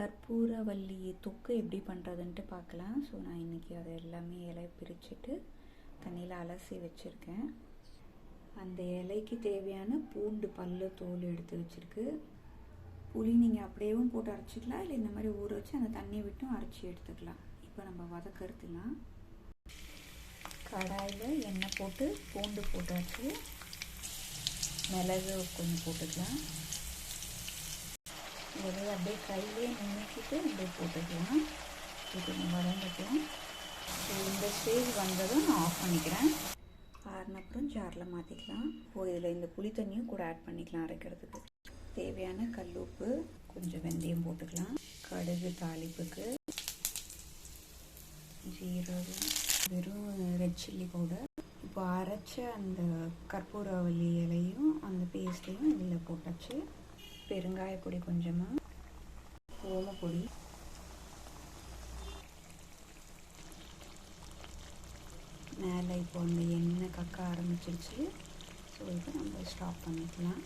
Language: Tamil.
கற்பூரவள்ளி தொக்கு எப்படி பண்ணுறதுன்ட்டு பார்க்கலாம். ஸோ நான் இன்றைக்கி அதை எல்லாமே இலையை பிரிச்சுட்டு தண்ணியில் அலசி வச்சுருக்கேன். அந்த இலைக்கு தேவையான பூண்டு பல்லு தோல் எடுத்து வச்சுருக்கு. புளி நீங்கள் அப்படியேவும் போட்டு அரைச்சிக்கலாம், இல்லை இந்த மாதிரி ஊற வச்சு அந்த தண்ணியை விட்டும் அரைச்சி எடுத்துக்கலாம். இப்போ நம்ம வதக்கிறதுலாம் கடாயில் எண்ணெய் போட்டு பூண்டு போட்டாச்சு, மிளகு கொஞ்சம் போட்டுக்கலாம். இதை அப்படியே கையிலே நுணுக்கிட்டு அப்படியே போட்டுக்கலாம். இது வதங்கட்டும். ஸோ இந்த ஸ்டேஜ் வந்ததும் நான் ஆஃப் பண்ணிக்கிறேன். ஆறுனப்புறம் ஜாரில் மாற்றிக்கலாம். இதில் இந்த புளி தண்ணியும் கூட ஆட் பண்ணிக்கலாம் அரைக்கிறதுக்கு. தேவையான கல் உப்பு, கொஞ்சம் வெந்தயம் போட்டுக்கலாம். கடுகு தாளிப்புக்கு, ஜீரகம், வெறும் ரெட் சில்லி பவுடர். இப்போ அரைச்ச அந்த கற்பூரவள்ளி இலையும் அந்த பேஸ்ட்டையும் இதில் போட்டாச்சு. பெருங்காயப்பொடி கொஞ்சமாக, ஓமப்பொடி, மேலே இப்போ அந்த எண்ணெய் கக்க ஆரம்பிச்சிருச்சு. ஸோ இப்போ நம்ம ஸ்டாப் பண்ணிக்கலாம்.